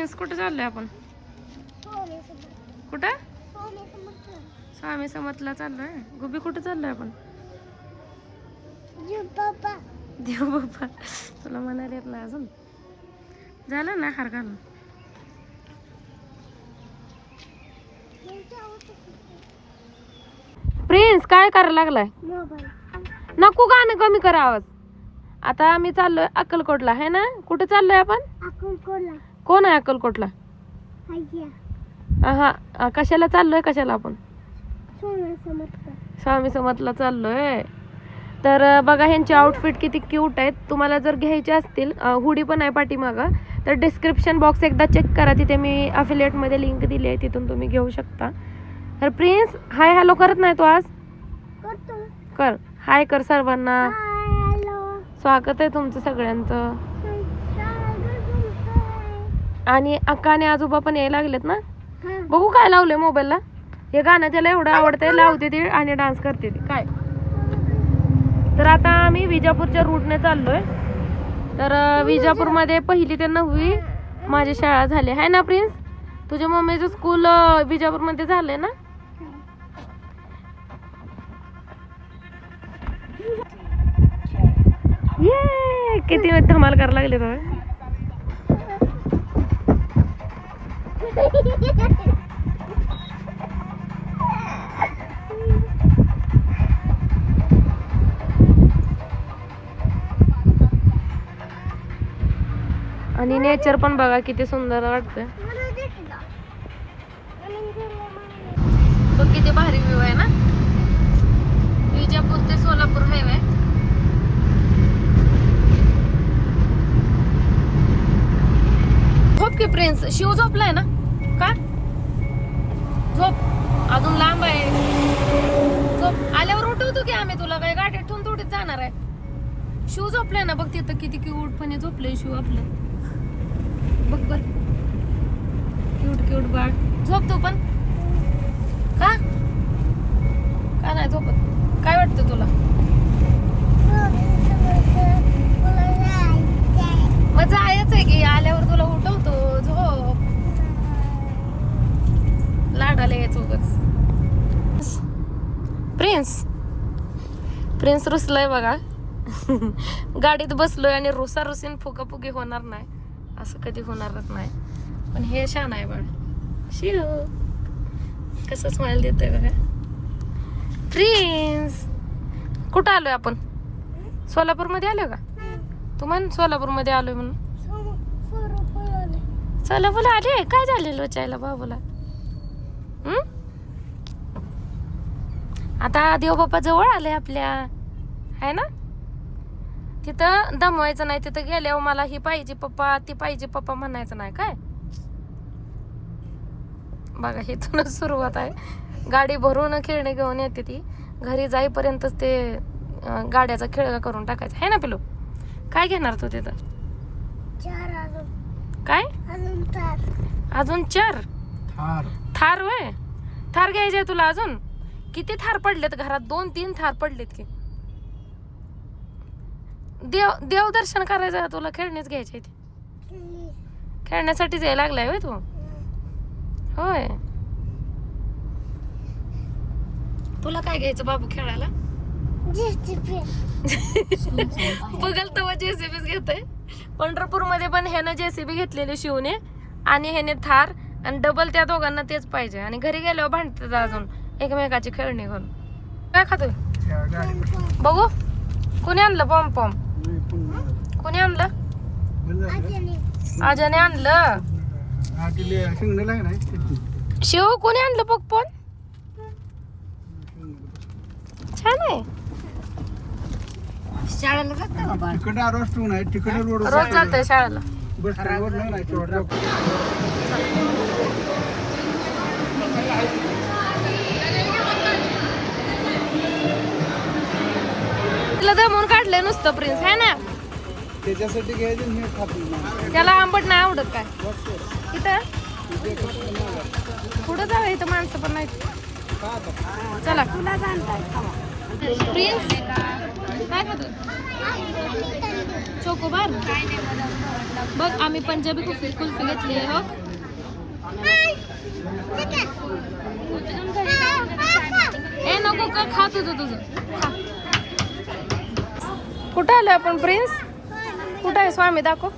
Prince कुठे चाललोय आपण? कुठं? स्वामी समर्थला चाललोय. गुबी कुठे चाललोय आपण? देव बाप्पा. तुला म्हणायला येत ना अजून? झालं ना हार घालून? प्रिन्स काय करायला लागलाय? नको गाणं कमी करा आवाज. आता आम्ही चाललोय अक्कलकोटला, है ना? कुठे चाललोय आपण? कोण आहे अक्कलकोटला? हा, कशाला चाललोय? कशाला आपण स्वामी समर्थला चाललोय. तर बघा ह्यांचे आउटफिट किती क्यूट आहेत. तुम्हाला जर घ्यायचे असतील, हुडी पण आहे पाठीमागं, तर डिस्क्रिप्शन बॉक्स एकदा चेक करा. तिथे मी अफिलिएट मध्ये लिंक दिली आहे, तिथून तुम्ही घेऊ शकता. तर प्रिन्स हाय हॅलो करत नाही तू आज? कर हाय कर सर्वांना. स्वागत आहे तुमचं सगळ्यांचं. आणि अक्का आणि आजोबा पण यायला लागलेत ना. बघू काय लावलंय मोबाईलला. हे गाणं त्याला एवढं आवडतंय, लावते ती आणि डान्स करते ती काय. तर आता आम्ही विजापूरच्या रूटने चाललोय. तर विजापूरमध्ये 1ली ते 9वी माझी शाळा झाली आहे ना प्रिन्स? तुझ्या मम्मीचं स्कूल विजापूरमध्ये झालंय ना? ये किती धमाल करायला लागले तुम्ही. आणि नेचर पण बघा किती सुंदर वाटतंय. बघ किती भारी व्ह्यू आहे ना. विजापूर ते सोलापूर हायवे. झोप की प्रिन्स. शिव झोपलाय ना का? झोप, अजून लांब आहे. झोप, आल्यावर उठवतो की आम्ही तुला. काय गाडीत ठेवून थोडीच जाणार आहे. शिव झोपलाय ना बघ तिथं, किती क्यूटपणे झोपलंय शिव आपलं. बघ बर, क्यूट क्यूट बाळ. झोपतो पण का? का नाही झोपत? काय वाटतं तुला? मग जायचं आहे की, आल्यावर तुला उठवतो. झोप, लाडाला यायचं उगाच. प्रिन्स रुसलाय बघा. गाडीत बसलोय आणि रुसारुसीन फुगाफुगी होणार नाही, असं कधी होणारच नाही. पण हे छान आहे बाळ. शिव कसं स्माइल देतोय बघा. प्रिन्स कुठं आलोय आपण? सोलापूर मध्ये आलोय का? तू म्हण सोलापूर मध्ये आलोय म्हणून. सोलापूर आले. काय झाले लोचायला बाबूला? आता देवबाप्पा जवळ आले आपल्या, आहे ना? तिथं दमवायचं नाही. तिथं गेल्यावर मला ही पाहिजे पप्पा, ती पाहिजे पप्पा म्हणायचं नाही काय. बघा इथूनच सुरुवात आहे. गाडी भरून खेळणे घेऊन येते ती. घरी जाईपर्यंतच ते गाड्याचा खेळ करून टाकायचा आहे ना पिलू. काय घेणार तू तिथं? काय अजून 4 थार वय? थार घ्यायचे तुला अजून? किती थार पडलेत घरात? 2-3 थार पडलेत की. देव दर्शन करायचं तुला, खेळणेच घ्यायचे. खेळण्यासाठीच यायला लागलाय होय तू? होय. तुला काय घ्यायचं बाबू खेळायला? बघल तेव्हा जेसीबीच घेतोय. पंढरपूर मध्ये पण ह्यानं जेसीबी घेतलेली शिवने, आणि ह्याने थार, आणि डबल त्या दोघांना तेच पाहिजे. आणि घरी गेल्यावर भांडतात अजून एकमेकाची खेळणी घालून. काय खातोय बघू? कोणी आणलं पॉम? कोणी आणलं? आजाने आणलं. शिव कोणी आणलं पॉपकॉर्न? छान आहे. शाळेला जातो बाबा. रोज जातोय शाळेला. तिला दमून काढलंय नुसतं प्रिन्स, है ना? त्याच्यासाठी घ्यायचं मी खातो. त्याला आंबट नाही आवडत काय? इथं पुढं जाऊ, इथं माणसं पण नाहीत. चला तुला जाणताय प्रिन्स काय खातो चोकोबार बघ आम्ही पंजाबी कुल्फी घेतली हो ए नको का खा तुझं खा कुठं आलो आपण प्रिन्स कुठं आहे स्वामी दाखव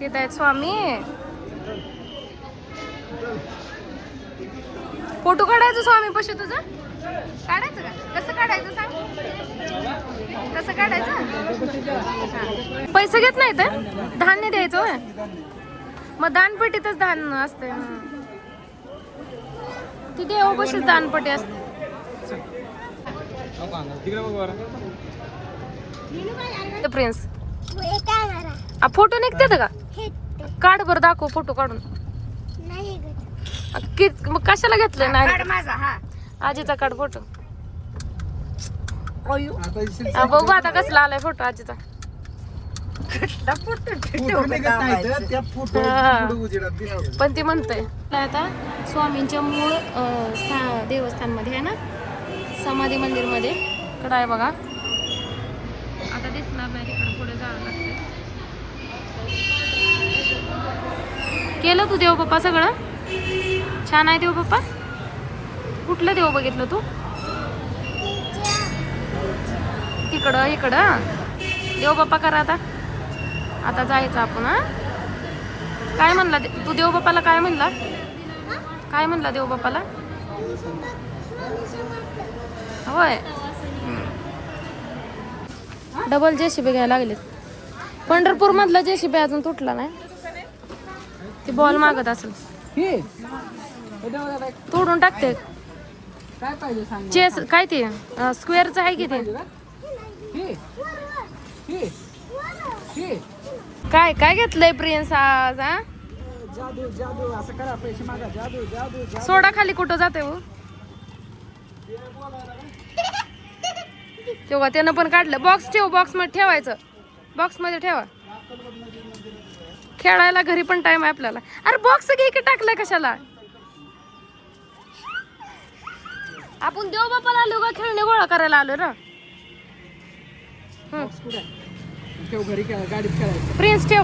तिथं आहेत स्वामी फोटो काढायचं स्वामी पशी तुझं काढायचं का कसं काढायचं सांग कसं काढायचं पैसे घेत नाही तर धान्य द्यायचं होय मग दानपेटीतच धान असते ती देव पशीच दानपेटी असते प्रिन्स फोटो निघते का काढ बरं दाखव फोटो काढून मग कशाला घेतलं नाही आजीचा काढ फोटो बघू आता कसला आलाय फोटो आजीचा पण ती म्हणते आता स्वामींच्या मूळ देवस्थान मध्ये आहे ना समाधी मंदिर मध्ये कडे आहे बघा आता दिसणार नाही तिकडे पुढे जावं लागतं केलं तू देव बाप्पा सगळं छान आहे देव बाप्पा कुठलं देव बघितलं तू इकडं देव बाप्पा करा आता जायचं आपण हा काय म्हणला तू देव बाप्पाला काय म्हणला देव बाप्पाला होय डबल जेसीबी घ्यायला लागलेत पंढरपूर मधला जेसीबी अजून तुटला नाही ती बॉल मागत असेल तोडून टाकते काय पाहिजे सांग चेस काय ते स्क्वेअरचं आहे की ते काय काय घेतलंय प्रिन्स आज हा जादू जादू असं करा पैसे मागा जादू जादू जादू सोडा खाली कुठं जाते हो तेव्हा त्यानं पण काढलं बॉक्स ठेव बॉक्स मध्ये ठेवायचं बॉक्स मध्ये ठेवा खेळायला घरी पण टाइम आहे आपल्याला अरे बॉक्स घे की टाकलाय कशाला आपण देव बाप्पाला आलो का खेळणे गोळा करायला आलो ना ठेव घरी गाडीत खेळायचं प्रिन्स ठेव